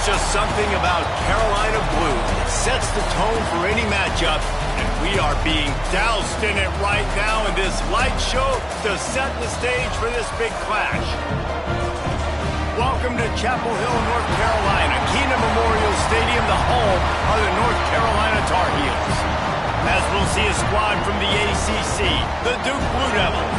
just something about Carolina blue that sets the tone for any matchup, and we are being doused in it right now in this light show to set the stage for this big clash. Welcome to Chapel Hill, North Carolina, Keenan Memorial Stadium, the home of the North Carolina Tar Heels. As we'll see a squad from the ACC, the Duke Blue Devils,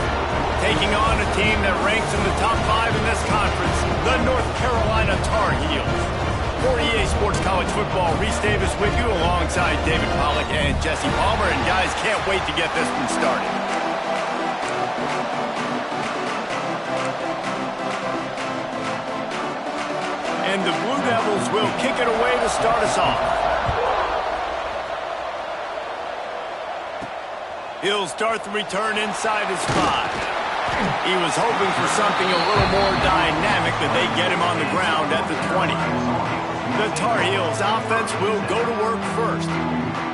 taking on a team that ranks in the top 5 in this conference, the North Carolina Tar Heels. For EA Sports College Football, Reese Davis with you alongside David Pollack and Jesse Palmer. And guys, can't wait to get this one started. And the Blue Devils will kick it away to start us off. He'll start the return inside his 5. He was hoping for something a little more dynamic, but they get him on the ground at the 20. The Tar Heels offense will go to work first.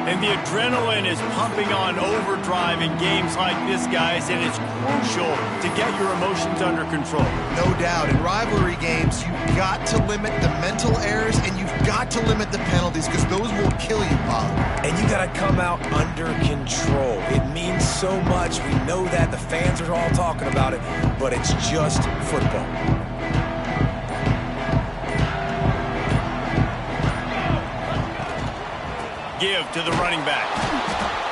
And the adrenaline is pumping on overdrive in games like this, guys, and it's crucial to get your emotions under control. No doubt. In rivalry games, you've got to limit the mental errors and you've got to limit the penalties because those will kill you, Paul. And you got to come out under control. It means so much. We know that. The fans are all talking about it, but it's just football. Give to the running back.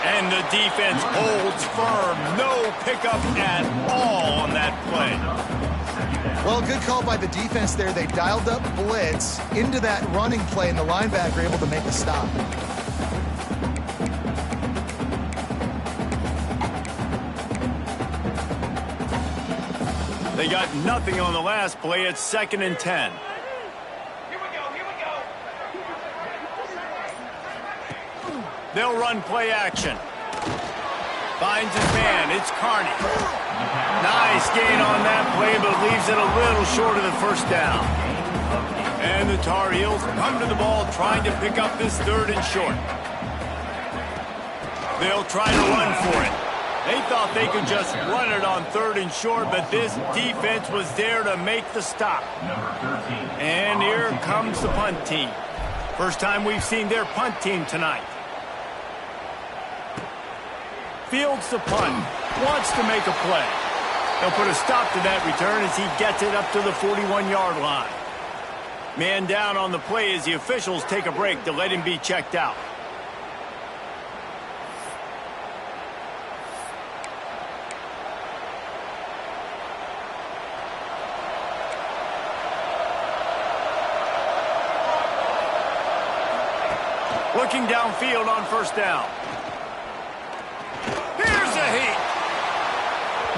And the defense holds firm. No pickup at all on that play. Well, good call by the defense there. They dialed up blitz into that running play, and the linebacker able to make a stop. They got nothing on the last play. It's 2nd and 10. They'll run play action. Finds his man. It's Carney. Nice gain on that play, but leaves it a little short of the first down. And the Tar Heels come to the ball trying to pick up this 3rd and short. They'll try to run for it. They thought they could just run it on 3rd and short, but this defense was there to make the stop. And here comes the punt team. First time we've seen their punt team tonight. Fields the punt, wants to make a play. They'll put a stop to that return as he gets it up to the 41-yard line. Man down on the play as the officials take a break to let him be checked out. Looking downfield on 1st down. Here's a heat.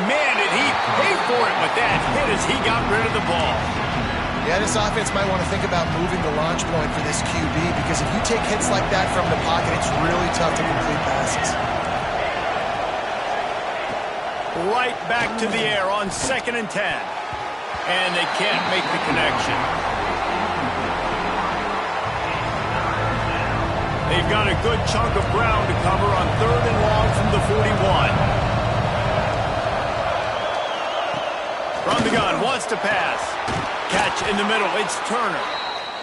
Man, did he pay for it with that hit as he got rid of the ball. Yeah, this offense might want to think about moving the launch point for this QB because if you take hits like that from the pocket, it's really tough to complete passes. Right back to the air on 2nd and 10. And they can't make the connection. They've got a good chunk of ground to cover on 3rd and long from the 41. From the gun, wants to pass. Catch in the middle, it's Turner.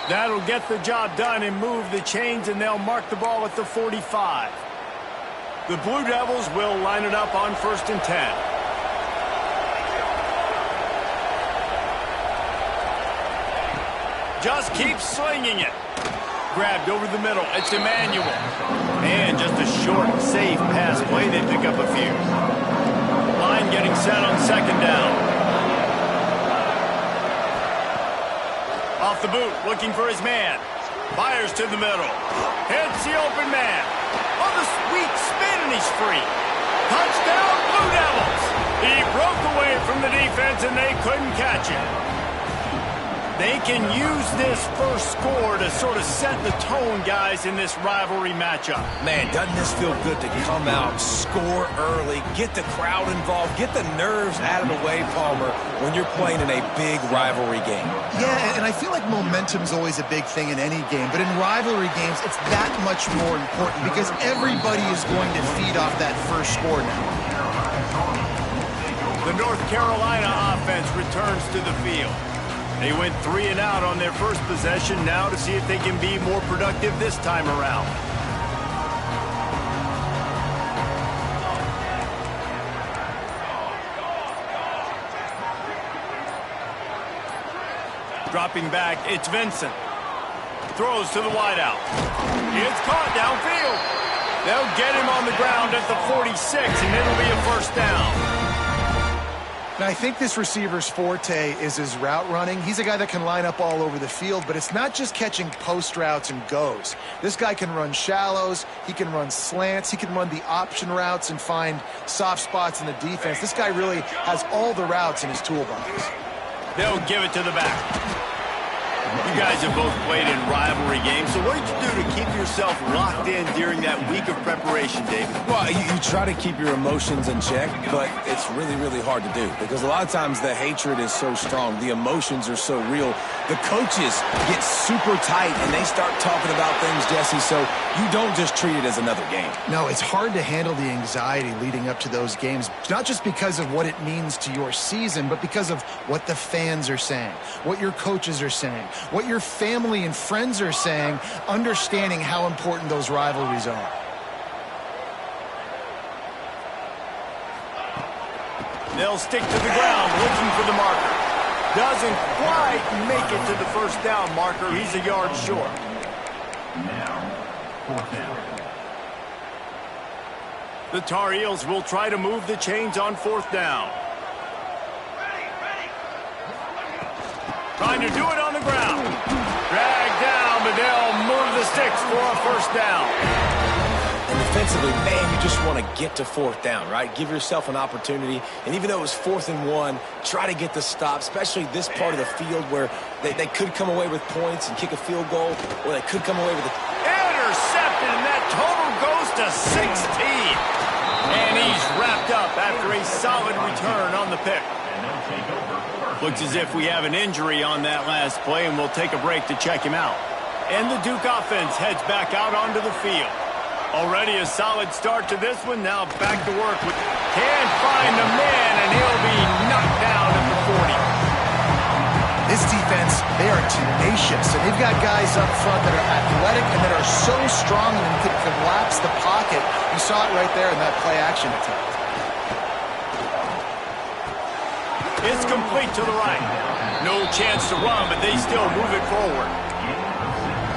That'll get the job done and move the chains, and they'll mark the ball at the 45. The Blue Devils will line it up on 1st and 10. Just keep slinging it. Grabbed over the middle. It's Emmanuel. And just a short, safe pass play. They pick up a few. Line getting set on 2nd down. Off the boot, looking for his man. Fires to the middle. Hits the open man. On the sweet spin, and he's free. Touchdown, Blue Devils. He broke away from the defense, and they couldn't catch him. They can use this first score to sort of set the tone, guys, in this rivalry matchup. Man, doesn't this feel good to come out, score early, get the crowd involved, get the nerves out of the way, Palmer, when you're playing in a big rivalry game. Yeah, and I feel like momentum's always a big thing in any game, but in rivalry games, it's that much more important because everybody is going to feed off that first score now. The North Carolina offense returns to the field. They went 3 and out on their first possession, now to see if they can be more productive this time around. Dropping back, it's Vincent. Throws to the wideout. It's caught downfield. They'll get him on the ground at the 46, and it'll be a first down. And I think this receiver's forte is his route running. He's a guy that can line up all over the field, but it's not just catching post routes and goes. This guy can run shallows, he can run slants, he can run the option routes and find soft spots in the defense. This guy really has all the routes in his toolbox. They'll give it to the back. You guys have both played in rivalry games, so what did you do to keep yourself locked in during that week of preparation, David? Well, you try to keep your emotions in check, but it's really, really hard to do because a lot of times the hatred is so strong, the emotions are so real. The coaches get super tight and they start talking about things, Jesse, so you don't just treat it as another game. No, it's hard to handle the anxiety leading up to those games, not just because of what it means to your season, but because of what the fans are saying, what your coaches are saying, what your family and friends are saying, understanding how important those rivalries are. They'll stick to the ground, looking for the marker. Doesn't quite make it to the first down marker. He's a yard short. Now, fourth down. The Tar Heels will try to move the chains on fourth down. Trying to do it on the ground. Dragged down, but they'll move the sticks for a first down. And defensively, man, you just want to get to fourth down, right? Give yourself an opportunity. And even though it was 4th and 1, try to get the stop, especially this part of the field where they could come away with points and kick a field goal, or they could come away with a... Intercepted, and that total goes to 16. And he's wrapped up after a solid return on the pick. Looks as if we have an injury on that last play, and we'll take a break to check him out. And the Duke offense heads back out onto the field. Already a solid start to this one. Now back to work. Can't find the man, and he'll be knocked down at the 40. This defense, they are tenacious, and they've got guys up front that are athletic and that are so strong and can collapse the pocket. You saw it right there in that play-action attempt. It's complete to the right. No chance to run, but they still move it forward.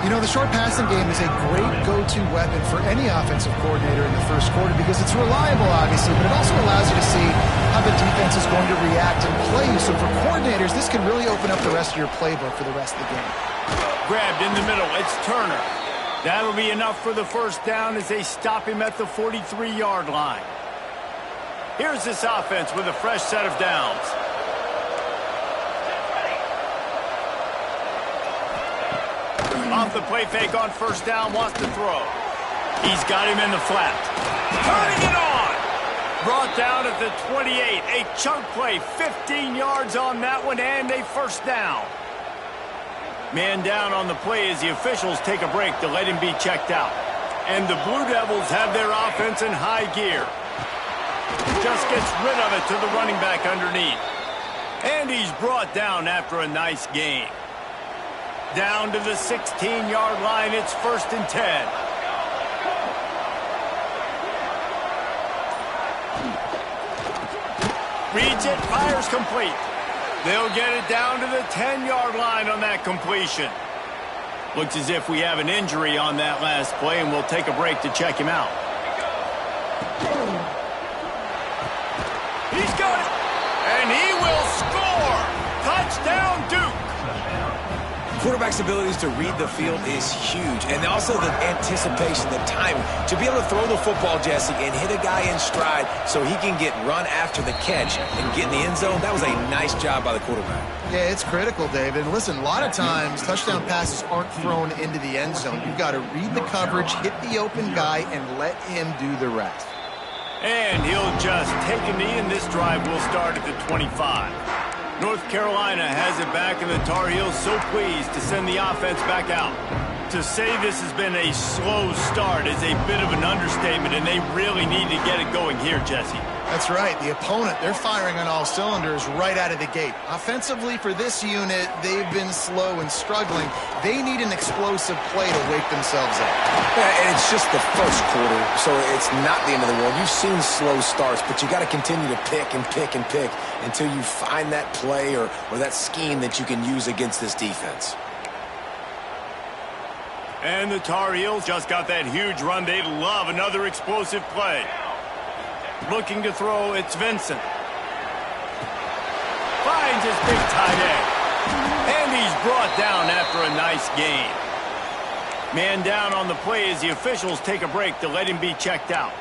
You know, the short passing game is a great go-to weapon for any offensive coordinator in the first quarter because it's reliable, obviously, but it also allows you to see how the defense is going to react and play you. So for coordinators, this can really open up the rest of your playbook for the rest of the game. Grabbed in the middle. It's Turner. That'll be enough for the first down as they stop him at the 43-yard line. Here's this offense with a fresh set of downs. Off the play fake on first down, wants to throw. He's got him in the flat. Turning it on! Brought down at the 28. A chunk play, 15 yards on that one, and a first down. Man down on the play as the officials take a break to let him be checked out. And the Blue Devils have their offense in high gear. Just gets rid of it to the running back underneath. And he's brought down after a nice gain. Down to the 16-yard line, it's 1st and 10. Reads it, fires complete. They'll get it down to the 10-yard line on that completion. Looks as if we have an injury on that last play, and we'll take a break to check him out. He's got it, and he will score. Touchdown, Duke. Quarterback's abilities to read the field is huge, and also the anticipation, the time to be able to throw the football, Jesse, and hit a guy in stride so he can get run after the catch and get in the end zone. That was a nice job by the quarterback. Yeah, it's critical, David. And listen, a lot of times touchdown passes aren't thrown into the end zone. You've got to read the coverage, hit the open guy, and let him do the rest. And he'll just take a knee, and this drive will start at the 25. North Carolina has it back, and the Tar Heels so pleased to send the offense back out. To say this has been a slow start is a bit of an understatement, and they really need to get it going here, Jesse. That's right. The opponent, they're firing on all cylinders right out of the gate. Offensively, for this unit, they've been slow and struggling. They need an explosive play to wake themselves up. Yeah, and it's just the first quarter, so it's not the end of the world. You've seen slow starts, but you got to continue to pick and pick and pick until you find that play or that scheme that you can use against this defense. And the Tar Heels just got that huge run. They'd love another explosive play. Looking to throw, it's Vincent. Finds his big tight end. And he's brought down after a nice gain. Man down on the play as the officials take a break to let him be checked out.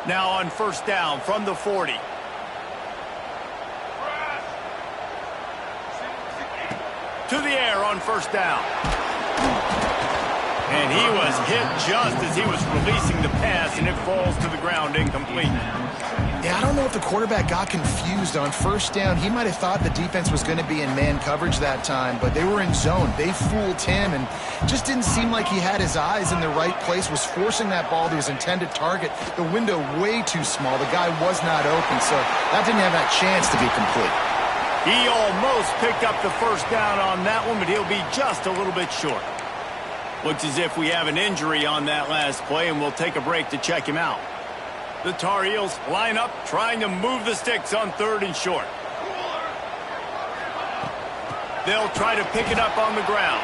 Now on first down from the 40. To the air on first down. And he was hit just as he was releasing the pass, and it falls to the ground incomplete. Yeah, I don't know if the quarterback got confused on first down. He might have thought the defense was going to be in man coverage that time, but they were in zone. They fooled him and just didn't seem like he had his eyes in the right place, was forcing that ball to his intended target. The window way too small. The guy was not open, so that didn't have that chance to be complete. He almost picked up the first down on that one, but he'll be just a little bit short. Looks as if we have an injury on that last play, and we'll take a break to check him out. The Tar Heels line up, trying to move the sticks on third and short. They'll try to pick it up on the ground.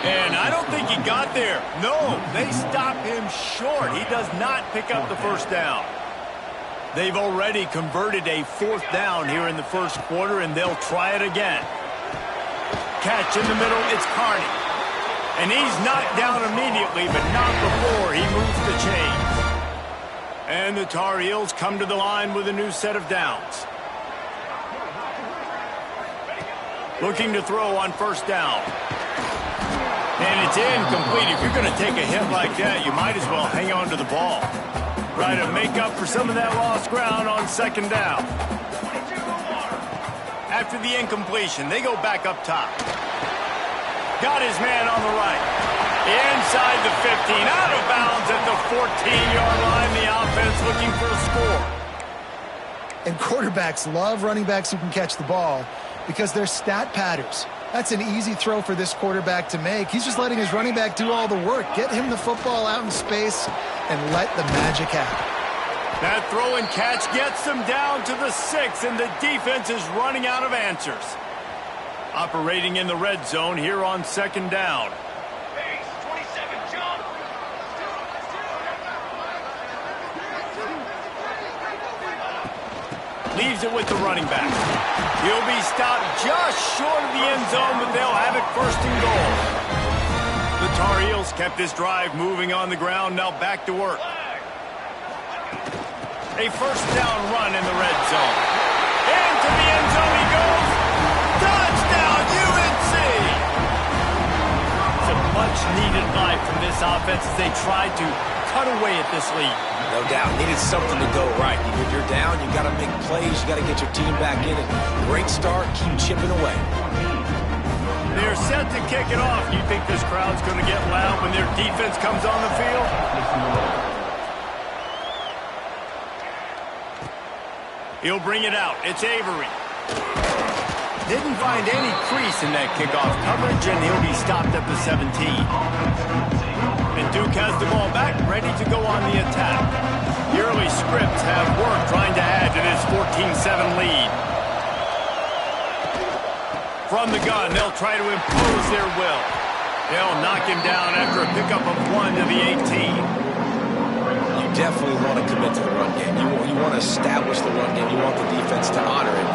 And I don't think he got there. No, they stop him short. He does not pick up the first down. They've already converted a fourth down here in the first quarter, and they'll try it again. Catch in the middle, it's Carney. And he's knocked down immediately, but not before he moves the chains. And the Tar Heels come to the line with a new set of downs. Looking to throw on first down. And it's incomplete. If you're going to take a hit like that, you might as well hang on to the ball. Try to make up for some of that lost ground on second down. After the incompletion, they go back up top. Got his man on the right. Inside the 15, out of bounds at the 14-yard line. The offense looking for a score. And quarterbacks love running backs who can catch the ball because they're stat patters. That's an easy throw for this quarterback to make. He's just letting his running back do all the work. Get him the football out in space and let the magic happen. That throw and catch gets them down to the 6, and the defense is running out of answers. Operating in the red zone here on second down. Leaves it with the running back. He'll be stopped just short of the end zone, but they'll have it first and goal. The Tar Heels kept this drive moving on the ground, now back to work. A first down run in the red zone. Into the end zone he goes. Touchdown, UNC! It's a much-needed life from this offense as they tried to cut away at this lead. No doubt, needed something to go right. When you're down, you got to make plays, you got to get your team back in it. Great start, keep chipping away. They're set to kick it off. You think this crowd's going to get loud when their defense comes on the field? He'll bring it out. It's Avery. Didn't find any crease in that kickoff coverage, and he'll be stopped at the 17. And Duke has the ball back, ready to go on the attack. The early scripts have work trying to add to this 14-7 lead. From the gun, they'll try to impose their will. They'll knock him down after a pickup of 1 to the 18. You definitely want to commit to the run game. You want to establish the run game. You want the defense to honor it.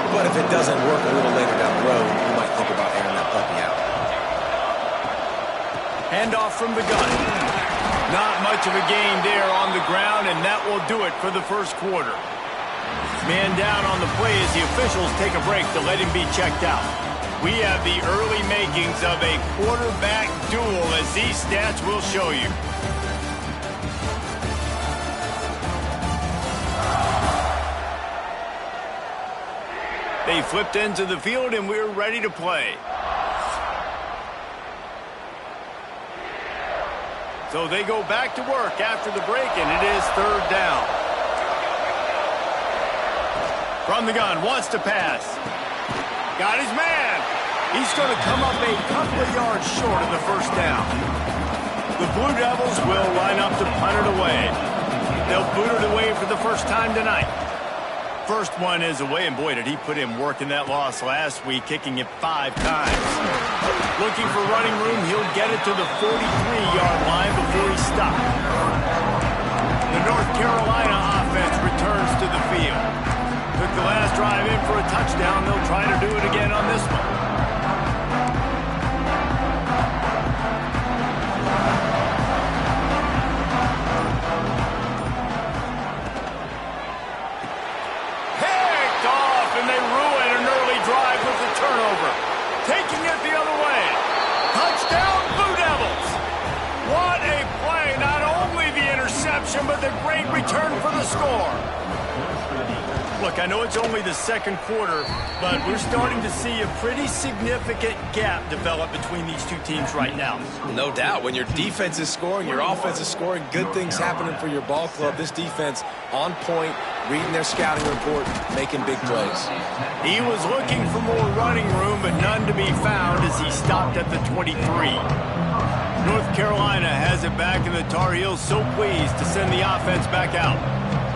But if it doesn't work a little later down the road, you might think about airing that puppy out. Handoff from the gun. Not much of a gain there on the ground, and that will do it for the first quarter. Man down on the play as the officials take a break to let him be checked out. We have the early makings of a quarterback duel, as these stats will show you. They flipped into the field, and we're ready to play. So they go back to work after the break, and it is third down. From the gun, wants to pass. Got his man. He's going to come up a couple of yards short of the first down. The Blue Devils will line up to punt it away. They'll boot it away for the first time tonight. First one is away, and boy, did he put in work in that loss last week, kicking it 5 times. Looking for running room, he'll get it to the 43-yard line before he stops. The North Carolina offense returns to the field. Took the last drive in for a touchdown. They'll try to do it again on this one. Picked off, and they ruin an early drive with the turnover. Taking it the other way. Touchdown, Blue Devils. What a play. Not only the interception, but the great return for the score. Look, I know it's only the second quarter, but we're starting to see a pretty significant gap develop between these two teams right now. No doubt. When your defense is scoring, your offense is scoring, good things happening for your ball club. This defense on point, reading their scouting report, making big plays. He was looking for more running room, but none to be found as he stopped at the 23. North Carolina has it back, and the Tar Heels so pleased to send the offense back out.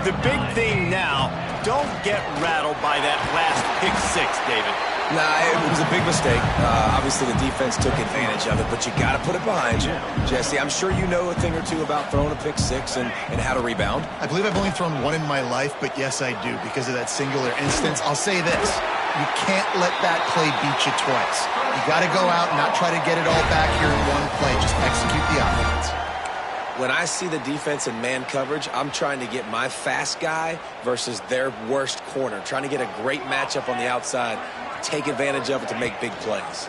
The big thing now, don't get rattled by that last pick 6, David. Nah, it was a big mistake. Obviously, the defense took advantage of it, but you got to put it behind you. Jesse, I'm sure you know a thing or two about throwing a pick 6 and how to rebound. I believe I've only thrown one in my life, but yes, I do because of that singular instance. I'll say this. You can't let that play beat you twice. You got to go out and not try to get it all back here in one play. Just execute the offense. When I see the defense in man coverage, I'm trying to get my fast guy versus their worst corner. Trying to get a great matchup on the outside, take advantage of it to make big plays.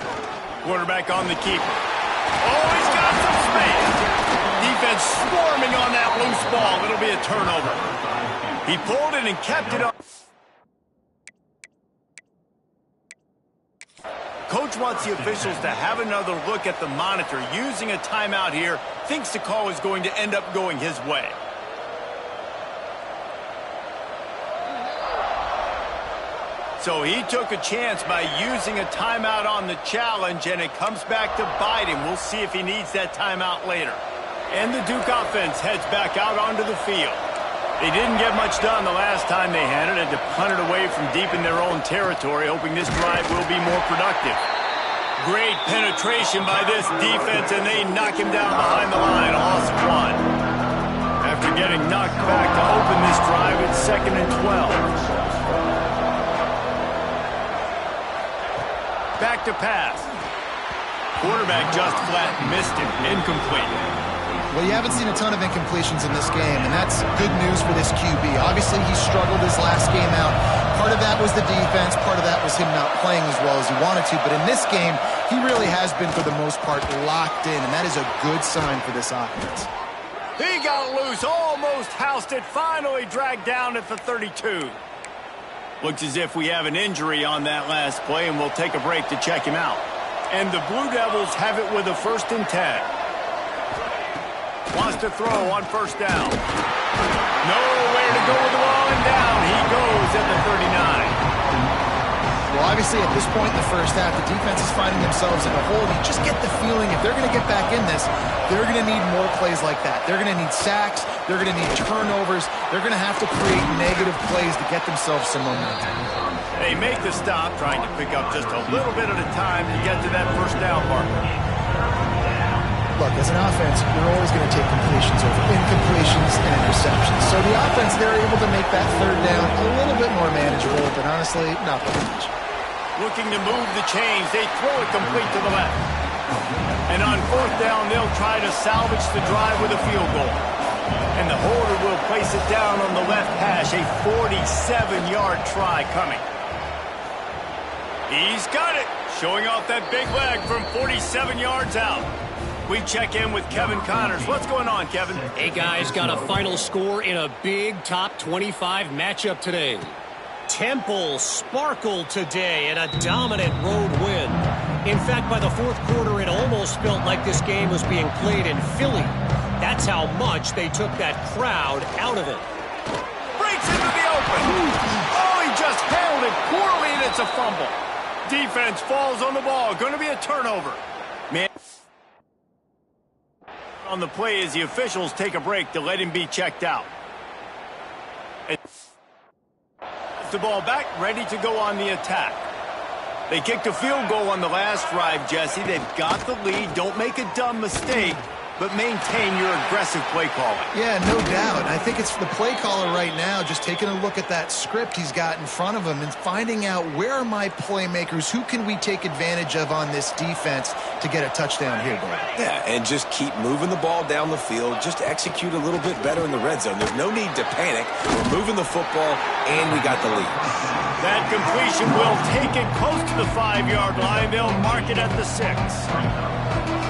Quarterback on the keeper. Oh, he's got some space. Defense swarming on that loose ball. It'll be a turnover. He pulled it and kept it up. Coach wants the officials to have another look at the monitor. Using a timeout here, thinks the call is going to end up going his way. So he took a chance by using a timeout on the challenge, and it comes back to bite him. We'll see if he needs that timeout later. And the Duke offense heads back out onto the field. They didn't get much done the last time they had it, and to punt it away from deep in their own territory, hoping this drive will be more productive. Great penetration by this defense, and they knock him down behind the line, a loss of 1. After getting knocked back to open this drive, it's 2nd and 12. Back to pass. Quarterback just flat missed it, incomplete. Well, you haven't seen a ton of incompletions in this game, and that's good news for this QB. Obviously, he struggled his last game out. Part of that was the defense. Part of that was him not playing as well as he wanted to. But in this game, he really has been, for the most part, locked in, and that is a good sign for this offense. He got loose, almost housed it, finally dragged down at the 32. Looks as if we have an injury on that last play, and we'll take a break to check him out. And the Blue Devils have it with a 1st and 10. Wants to throw on 1st down. Nowhere to go with the ball, and down he goes at the 39. Well, obviously, at this point in the first half, the defense is finding themselves in a hole. You just get the feeling if they're going to get back in this, they're going to need more plays like that. They're going to need sacks. They're going to need turnovers. They're going to have to create negative plays to get themselves some momentum. They make the stop, trying to pick up just a little bit at a time to get to that 1st down marker. Look, as an offense, you're always going to take completions over incompletions and interceptions. So the offense, they're able to make that 3rd down a little bit more manageable, but honestly, not by much. Looking to move the chains. They throw it complete to the left. And on 4th down, they'll try to salvage the drive with a field goal. And the holder will place it down on the left hash. A 47-yard try coming. He's got it. Showing off that big leg from 47 yards out. We check in with Kevin Connors. What's going on, Kevin? Hey, guys, got a final score in a big top 25 matchup today. Temple sparkled today in a dominant road win. In fact, by the 4th quarter, it almost felt like this game was being played in Philly. That's how much they took that crowd out of it. Breaks into the open. Oh, he just handled it poorly, and it's a fumble. Defense falls on the ball. Going to be a turnover. Man, on the play as the officials take a break to let him be checked out. The ball back, ready to go on the attack. They kicked a field goal on the last drive, Jesse. They've got the lead. Don't make a dumb mistake, but maintain your aggressive play calling. Yeah, no doubt. I think it's the play caller right now just taking a look at that script he's got in front of him and finding out where are my playmakers, who can we take advantage of on this defense to get a touchdown here, David. Yeah, and just keep moving the ball down the field. Just execute a little bit better in the red zone. There's no need to panic. We're moving the football, and we got the lead. That completion will take it close to the 5-yard line. They'll mark it at the 6.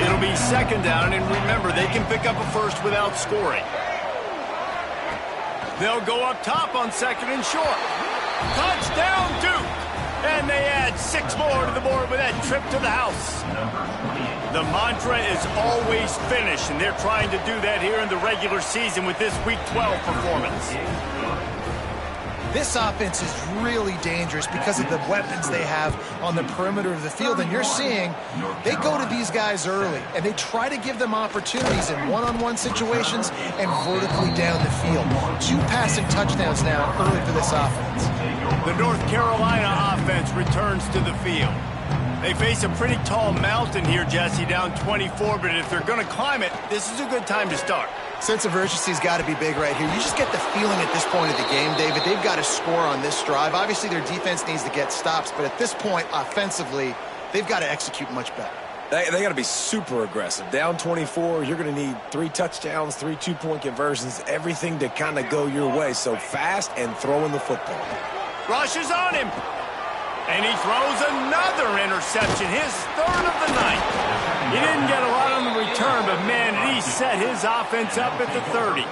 It'll be second down, and remember, they can pick up a first without scoring. They'll go up top on second and short. Touchdown, Duke! And they add 6 more to the board with that trip to the house. The mantra is always finish, and they're trying to do that here in the regular season with this Week 12 performance. This offense is really dangerous because of the weapons they have on the perimeter of the field. And you're seeing they go to these guys early, and they try to give them opportunities in one-on-one situations and vertically down the field. 2 passing touchdowns now early for this offense. The North Carolina offense returns to the field. They face a pretty tall mountain here, Jesse, down 24, but if they're going to climb it, this is a good time to start. Sense of urgency's got to be big right here. You just get the feeling at this point of the game, David, they've got to score on this drive. Obviously, their defense needs to get stops, but at this point, offensively, they've got to execute much better. They got to be super aggressive. Down 24, you're going to need 3 touchdowns, 3 two-point conversions, everything to kind of go your way. So fast and throwing the football. Rushes on him. And he throws another interception, his 3rd of the night. He didn't get a lot on the return, but, man, he set his offense up at the 30.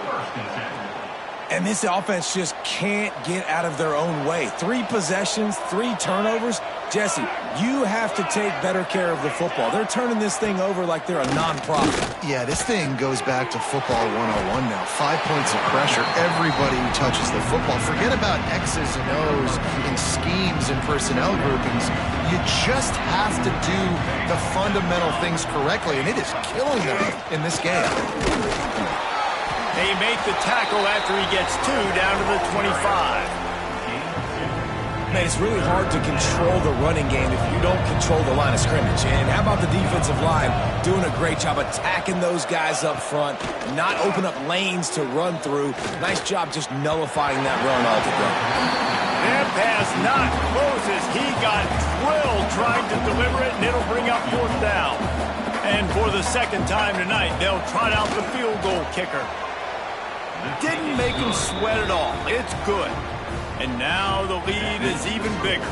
And this offense just can't get out of their own way. 3 possessions, 3 turnovers. Jesse, you have to take better care of the football. They're turning this thing over like they're a non-profit. Yeah, this thing goes back to football 101 now. 5 points of pressure. Everybody who touches the football. Forget about X's and O's and schemes and personnel groupings. You just have to do the fundamental things correctly, and it is killing them in this game. They make the tackle after he gets 2 down to the 25. Man, it's really hard to control the running game if you don't control the line of scrimmage. And how about the defensive line doing a great job attacking those guys up front, not open up lanes to run through. Nice job just nullifying that run altogether. That pass not close as he got drilled trying to deliver it, and it'll bring up 4th down. And for the 2nd time tonight, they'll trot out the field goal kicker. Didn't make him sweat at all. It's good. And now the lead is even bigger.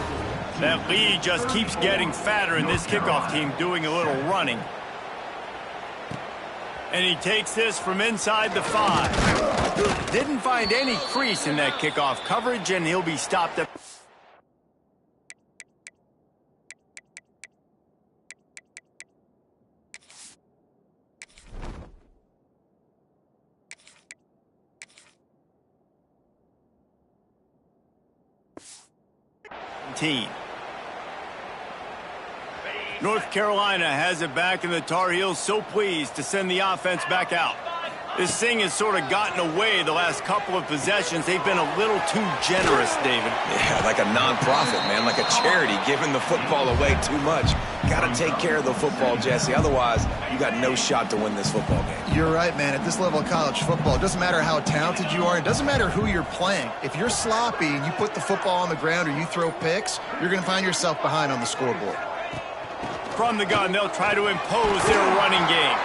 That lead just keeps getting fatter, and this kickoff team doing a little running. And he takes this from inside the 5. Didn't find any crease in that kickoff coverage, and he'll be stopped at... North Carolina has it back, and the Tar Heels so pleased to send the offense back out. This thing has sort of gotten away the last couple of possessions. They've been a little too generous, David. Yeah, like a non-profit, man, like a charity, giving the football away too much. Got to take care of the football, Jesse. Otherwise, you got no shot to win this football game. You're right, man. At this level of college football, it doesn't matter how talented you are. It doesn't matter who you're playing. If you're sloppy and you put the football on the ground or you throw picks, you're going to find yourself behind on the scoreboard. From the gun, they'll try to impose their running game.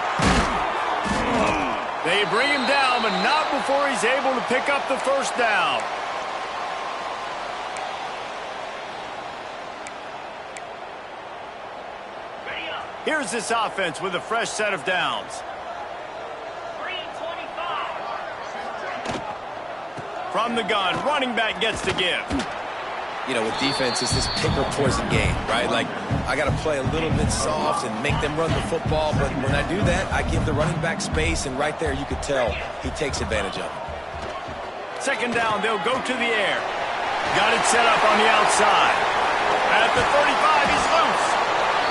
They bring him down, but not before he's able to pick up the 1st down. Here's this offense with a fresh set of downs. From the gun, running back gets the give. you know, with defense, it's this pick or poison game, right? Like, I got to play a little bit soft and make them run the football, but when I do that, I give the running back space, and right there you could tell he takes advantage of it. Second down, they'll go to the air. Got it set up on the outside. At the 35, he's loose.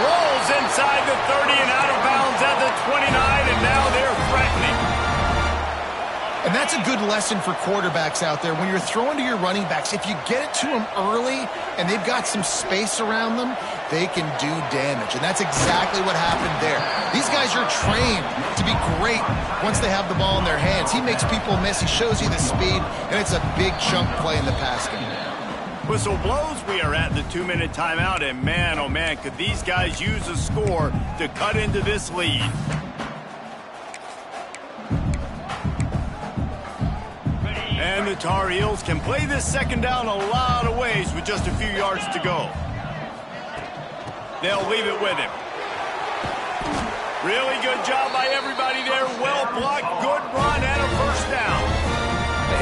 Rolls inside the 30 and out of bounds at the 29, and now they're threatening. And that's a good lesson for quarterbacks out there. When you're throwing to your running backs, if you get it to them early and they've got some space around them, they can do damage. And that's exactly what happened there. These guys are trained to be great once they have the ball in their hands. He makes people miss. He shows you the speed, and it's a big chunk play in the pass game. Whistle blows. We are at the 2-minute timeout, and man, oh man, could these guys use a score to cut into this lead. And the Tar Heels can play this second down a lot of ways with just a few yards to go. They'll leave it with him. Really good job by everybody there. Well blocked, good run, and a first down.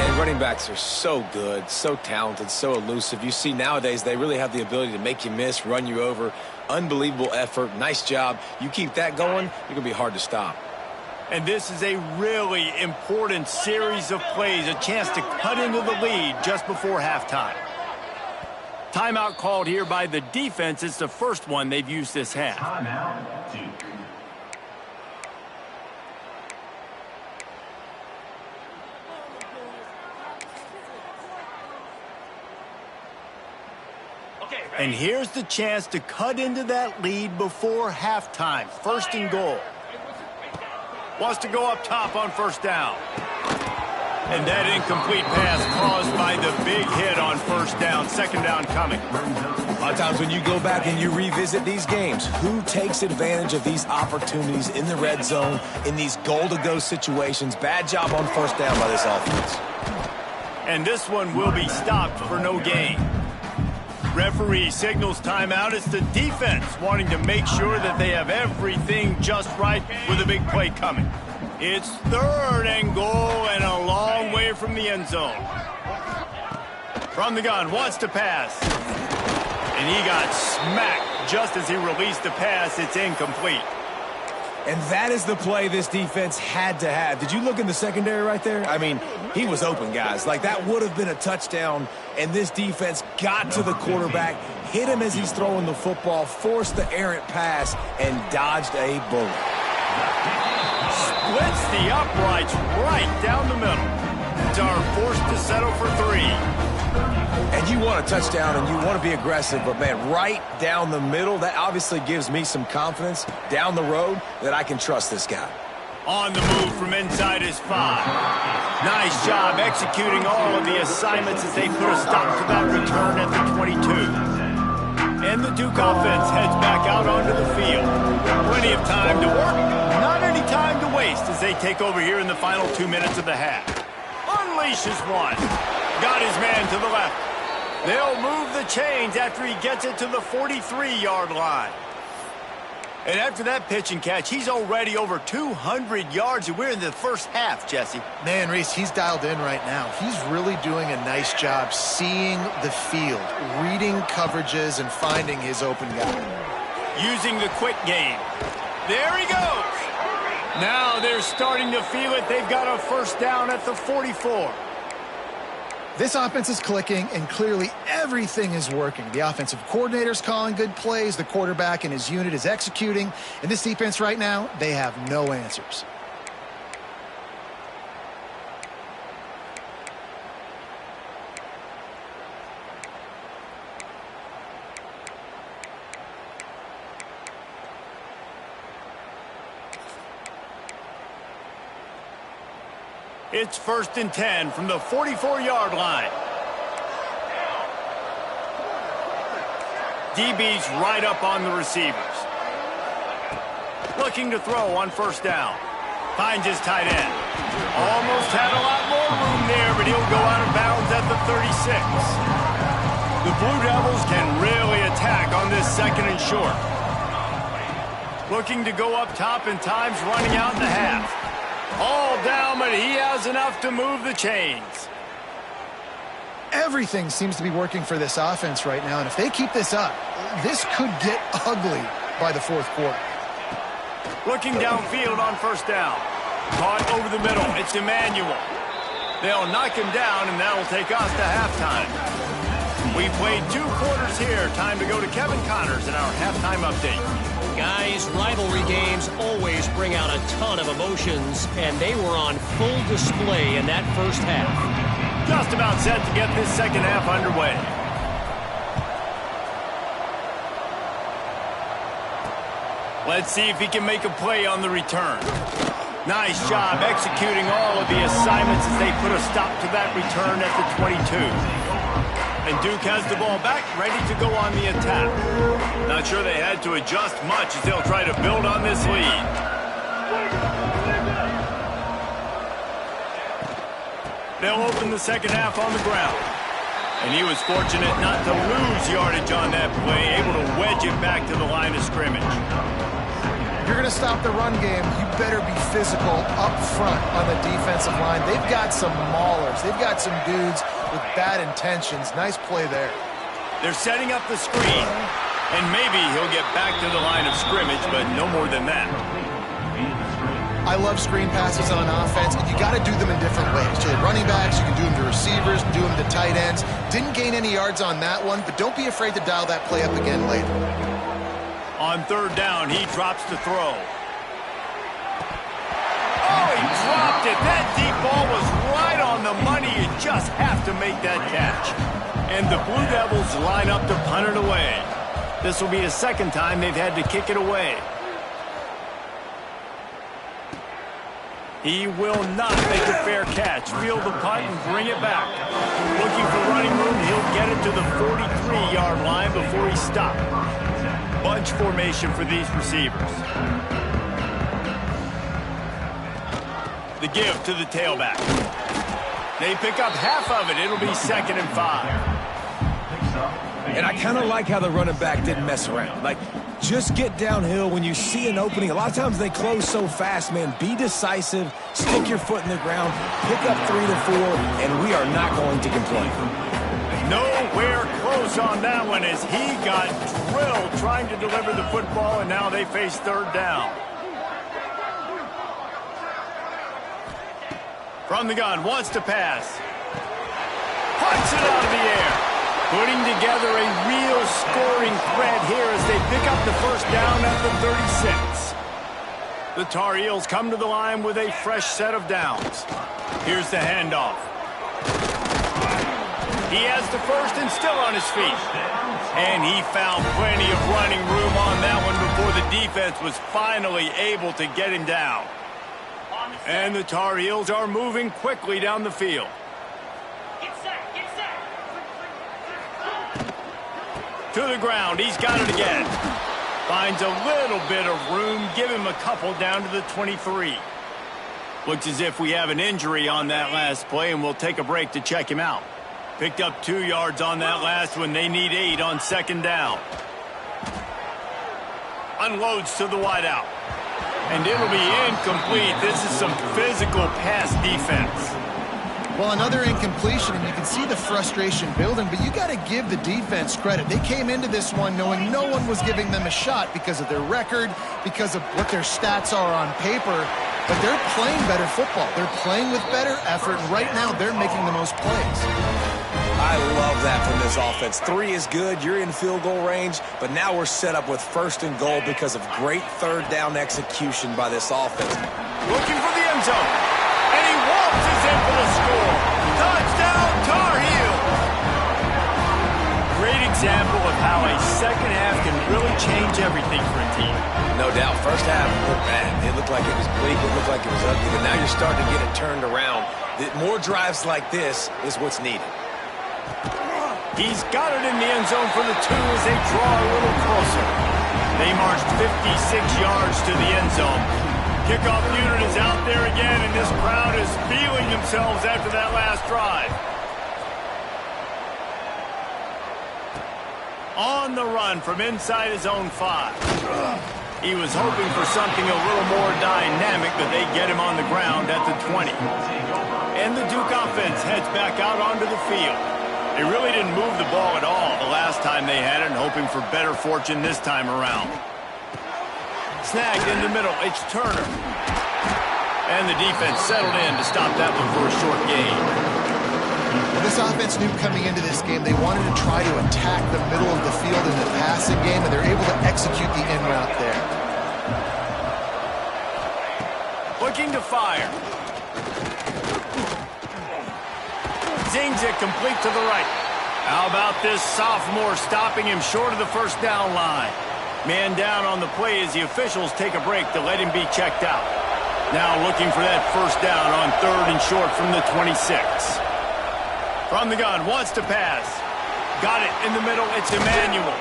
And running backs are so good, so talented, so elusive. You see nowadays they really have the ability to make you miss, run you over. Unbelievable effort. Nice job. You keep that going, you're going to be hard to stop. And this is a really important series of plays, a chance to cut into the lead just before halftime. Timeout called here by the defense. It's the first one they've used this half. Timeout 2. And here's the chance to cut into that lead before halftime. First and goal. Wants to go up top on first down. And that incomplete pass caused by the big hit on first down. Second down coming. A lot of times when you go back and you revisit these games, who takes advantage of these opportunities in the red zone, in these goal-to-go situations? Bad job on first down by this offense. And this one will be stopped for no gain. Referee signals timeout. It's the defense wanting to make sure that they have everything just right with a big play coming. It's third and goal and a long way from the end zone. From the gun, wants to pass. And he got smacked just as he released the pass. It's incomplete. And that is the play this defense had to have. Did you look in the secondary right there? I mean, he was open, guys. Like, that would have been a touchdown, and this defense got to the quarterback, hit him as he's throwing the football, forced the errant pass, and dodged a bullet. Splits the uprights right down the middle. Tar forced to settle for 3. And you want a touchdown and you want to be aggressive, but, man, right down the middle, that obviously gives me some confidence down the road that I can trust this guy. On the move from inside his 5. Nice job executing all of the assignments as they put a stop to that return at the 22. And the Duke offense heads back out onto the field. Plenty of time to work, not any time to waste as they take over here in the final 2 minutes of the half. Unleashes one. Got his man to the left. They'll move the chains after he gets it to the 43-yard line. And after that pitch and catch, he's already over 200 yards, and we're in the first half, Jesse. Man, Reese, he's dialed in right now. He's really doing a nice job seeing the field, reading coverages, and finding his open guy. Using the quick game. There he goes. Now they're starting to feel it. They've got a first down at the 44. This offense is clicking, and clearly everything is working. The offensive coordinator's calling good plays. The quarterback and his unit is executing. And this defense right now, they have no answers. It's 1st and 10 from the 44-yard line. DB's right up on the receivers. Looking to throw on first down. Finds his tight end. Almost had a lot more room there, but he'll go out of bounds at the 36. The Blue Devils can really attack on this second and short. Looking to go up top, and time's running out in the half. All down, but he has enough to move the chains. Everything seems to be working for this offense right now, and if they keep this up, this could get ugly by the fourth quarter. Looking downfield on first down. Caught over the middle. It's Emmanuel. They'll knock him down, and that'll take us to halftime. We played 2 quarters here. Time to go to Kevin Connors in our halftime update. Guys, rivalry games always bring out a ton of emotions, and they were on full display in that first half. Just about set to get this second half underway. Let's see if he can make a play on the return. Nice job executing all of the assignments as they put a stop to that return at the 22. And Duke has the ball back, ready to go on the attack. Not sure they had to adjust much as they'll try to build on this lead. They'll open the second half on the ground. And he was fortunate not to lose yardage on that play, able to wedge it back to the line of scrimmage. If you're going to stop the run game, you better be physical up front on the defensive line. They've got some maulers. They've got some dudes with bad intentions. Nice play there. They're setting up the screen, and maybe he'll get back to the line of scrimmage, but no more than that. I love screen passes on offense, and you got to do them in different ways. To running backs, you can do them to receivers, do them to tight ends. Didn't gain any yards on that one, but don't be afraid to dial that play up again later. On third down, he drops to throw. Oh, he dropped it. That deep ball was right on the money. You just have to make that catch. And the Blue Devils line up to punt it away. This will be the second time they've had to kick it away. He will not make a fair catch. Field the punt and bring it back. Looking for running room, he'll get it to the 43-yard line before he stopped. Bunch formation for these receivers. The give to the tailback. They pick up half of it. It'll be 2nd and 5. And I kind of like how the running back didn't mess around. Like, just get downhill when you see an opening. A lot of times they close so fast, man. Be decisive, stick your foot in the ground, pick up 3 to 4, and we are not going to complain. Nowhere close on that one as he got drilled trying to deliver the football, and now they face third down. From the gun, wants to pass. Punts it out of the air. Putting together a real scoring threat here as they pick up the first down at the 36. The Tar Heels come to the line with a fresh set of downs. Here's the handoff. He has the first and still on his feet. And he found plenty of running room on that one before the defense was finally able to get him down. And the Tar Heels are moving quickly down the field. To the ground, he's got it again. Finds a little bit of room, give him a couple down to the 23. Looks as if we have an injury on that last play, and we'll take a break to check him out. Picked up 2 yards on that last one. They need 8 on second down. Unloads to the wideout. And it'll be incomplete. This is some physical pass defense. Well, another incompletion, and you can see the frustration building, but you got to give the defense credit. They came into this one knowing no one was giving them a shot because of their record, because of what their stats are on paper, but they're playing better football. They're playing with better effort, and right now they're making the most plays. I love that from this offense. 3 is good. You're in field goal range, but now we're set up with 1st and goal because of great third down execution by this offense. Looking for the end zone. And he waltzes in for the score. Touchdown, Tar Heels. Great example of how a second half can really change everything for a team. No doubt. First half looked bad. It looked like it was bleak. It looked like it was ugly. But now you're starting to get it turned around. More drives like this is what's needed. He's got it in the end zone for the 2 as they draw a little closer. They marched 56 yards to the end zone. Kickoff unit is out there again, and this crowd is feeling themselves after that last drive. On the run from inside his own 5. He was hoping for something a little more dynamic, but they get him on the ground at the 20. And the Duke offense heads back out onto the field. They really didn't move the ball at all the last time they had it, and hoping for better fortune this time around. Snagged in the middle, it's Turner. And the defense settled in to stop that one for a short gain. Well, this offense knew coming into this game they wanted to try to attack the middle of the field in the passing game, and they're able to execute the in route there. Looking to fire. Zings it complete to the right. How about this sophomore stopping him short of the first down line? Man down on the play as the officials take a break to let him be checked out. Now looking for that first down on 3rd and short from the 26. From the gun, wants to pass. Got it in the middle, it's Emmanuel.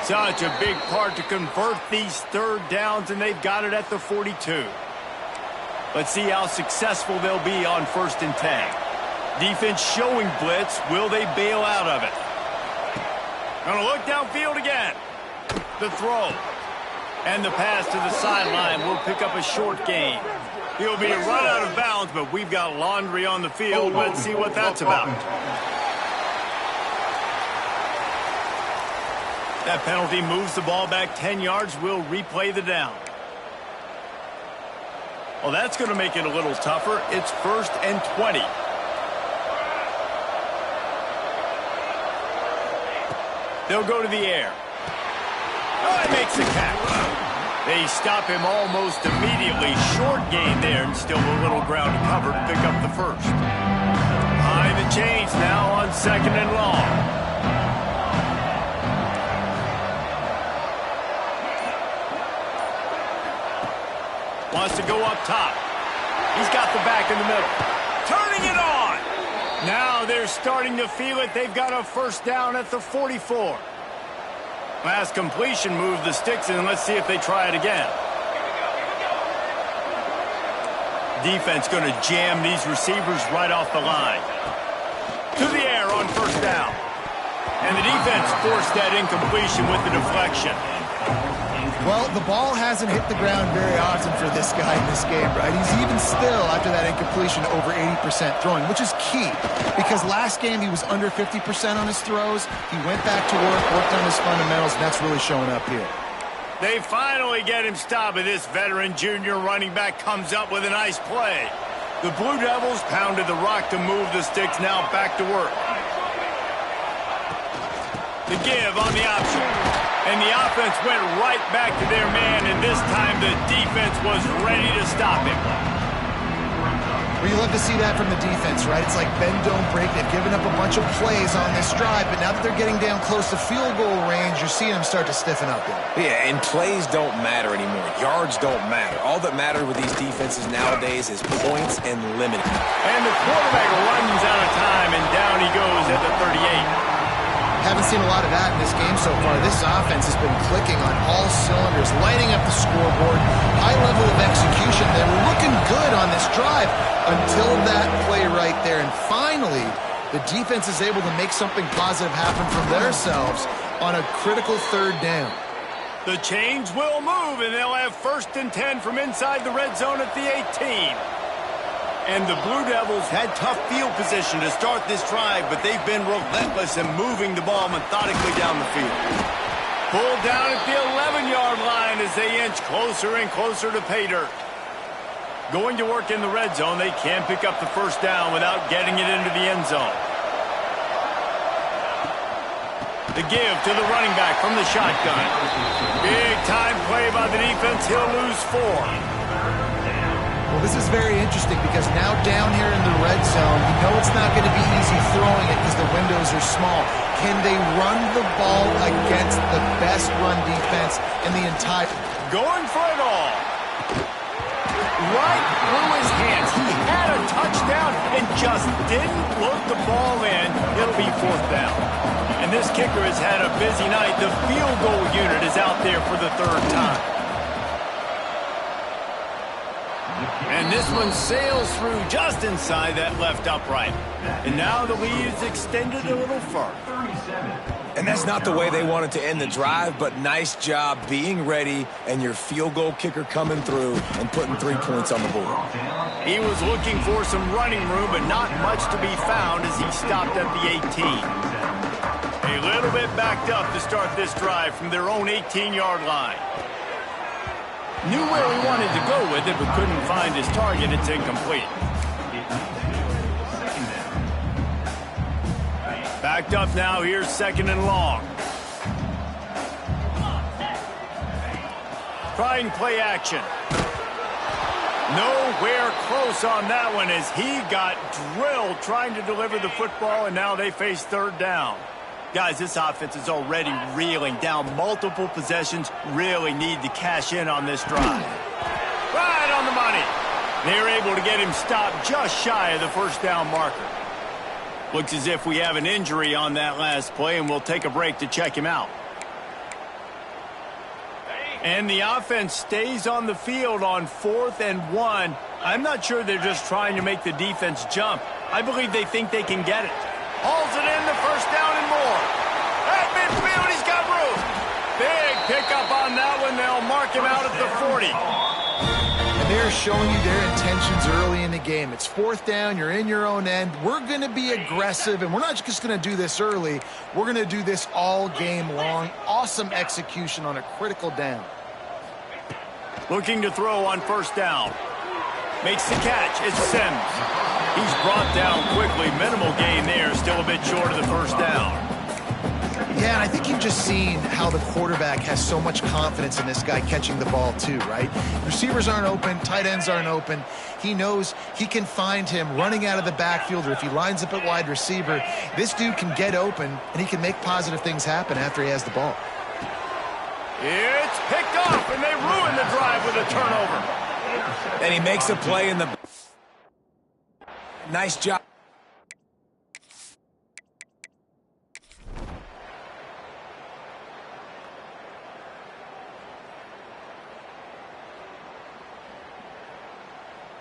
Such a big part to convert these 3rd downs, and they've got it at the 42. Let's see how successful they'll be on 1st and 10. Defense showing blitz. Will they bail out of it? Gonna look downfield again. The throw. And the pass to the sideline will pick up a short gain. He'll be run out of bounds, but we've got laundry on the field. Let's see what that's about. That penalty moves the ball back 10 yards. We'll replay the down. Well, that's going to make it a little tougher. It's 1st and 20. They'll go to the air. Oh, he makes the catch. They stop him almost immediately. Short gain there, and still a little ground to cover to pick up the first. High the chains now on 2nd and long. Wants to go up top. He's got the back in the middle. Turning it on. Now they're starting to feel it. They've got a first down at the 44. Last completion moved the sticks, and let's see if they try it again. Defense going to jam these receivers right off the line. To the air on 1st down. And the defense forced that incompletion with the deflection. Well, the ball hasn't hit the ground very often for this guy in this game, right? He's even still, after that incompletion, over 80% throwing, which is key. Because last game, he was under 50% on his throws. He went back to work, worked on his fundamentals, and that's really showing up here. They finally get him stopped, and this veteran junior running back comes up with a nice play. The Blue Devils pounded the rock to move the sticks, now back to work. The give on the option. And the offense went right back to their man, and this time the defense was ready to stop him. Well, you love to see that from the defense, right? It's like bend, don't break. They've given up a bunch of plays on this drive, but now that they're getting down close to field goal range, you're seeing them start to stiffen up. Yeah, and plays don't matter anymore. Yards don't matter. All that matters with these defenses nowadays is points and limiting. And the quarterback runs out of time, and down he goes at the 38. Haven't seen a lot of that in this game so far. This offense has been clicking on all cylinders, lighting up the scoreboard, high level of execution. They were looking good on this drive until that play right there. And finally, the defense is able to make something positive happen from themselves on a critical 3rd down. The chains will move, and they'll have 1st and 10 from inside the red zone at the 18. And the Blue Devils had tough field position to start this drive, but they've been relentless in moving the ball methodically down the field. Pulled down at the 11-yard line as they inch closer and closer to pay dirt. Going to work in the red zone, they can pick up the first down without getting it into the end zone. The give to the running back from the shotgun. Big time play by the defense. He'll lose 4. Well, this is very interesting because now down here in the red zone, you know it's not going to be easy throwing it because the windows are small. Can they run the ball against the best run defense in the entire... Going for it all. Right through his hands. He had a touchdown and just didn't look the ball in. It'll be 4th down. And this kicker has had a busy night. The field goal unit is out there for the 3rd time. And this one sails through just inside that left upright. And now the lead is extended a little further. And that's not the way they wanted to end the drive, but nice job being ready and your field goal kicker coming through and putting 3 points on the board. He was looking for some running room, but not much to be found as he stopped at the 18. A little bit backed up to start this drive from their own 18-yard line. Knew where he wanted to go with it, but couldn't find his target. It's incomplete. Backed up now. Here's 2nd and long. Trying play action. Nowhere close on that one as he got drilled trying to deliver the football, and now they face 3rd down. Guys, this offense is already reeling down multiple possessions. Really need to cash in on this drive. Right on the money. They're able to get him stopped just shy of the 1st down marker. Looks as if we have an injury on that last play, and we'll take a break to check him out. And the offense stays on the field on 4th and 1. I'm not sure they're just trying to make the defense jump. I believe they think they can get it. Hauls it in, the 1st down and more. At midfield, he's got room. Big pickup on that one. They'll mark him out at the 40. And they're showing you their intentions early in the game. It's 4th down. You're in your own end. We're going to be aggressive, and we're not just going to do this early. We're going to do this all game long. Awesome execution on a critical down. Looking to throw on 1st down. Makes the catch. It's Sims. He's brought down quickly. Minimal gain there. Still a bit short of the 1st down. Yeah, and I think you've just seen how the quarterback has so much confidence in this guy catching the ball too, right? Receivers aren't open. Tight ends aren't open. He knows he can find him running out of the backfield, or if he lines up at wide receiver, this dude can get open, and he can make positive things happen after he has the ball. It's picked off, and they ruin the drive with a turnover. And he makes a play in the... Nice job.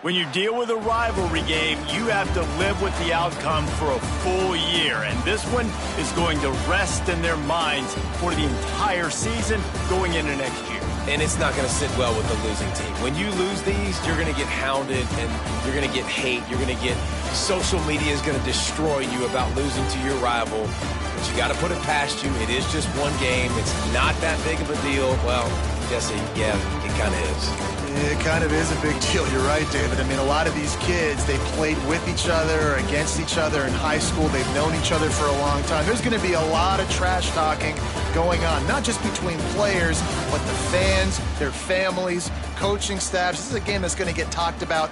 When you deal with a rivalry game, you have to live with the outcome for a full year. And this one is going to rest in their minds for the entire season going into next year. And it's not going to sit well with the losing team. When you lose these, you're going to get hounded and you're going to get hate. You're going to get... Social media is going to destroy you about losing to your rival. But you got to put it past you. It is just one game. It's not that big of a deal. Well, yeah, it kind of is. It kind of is a big deal. You're right, David. I mean, a lot of these kids, they played with each other or against each other in high school. They've known each other for a long time. There's going to be a lot of trash talking going on, not just between players, but the fans, their families, coaching staffs. This is a game that's going to get talked about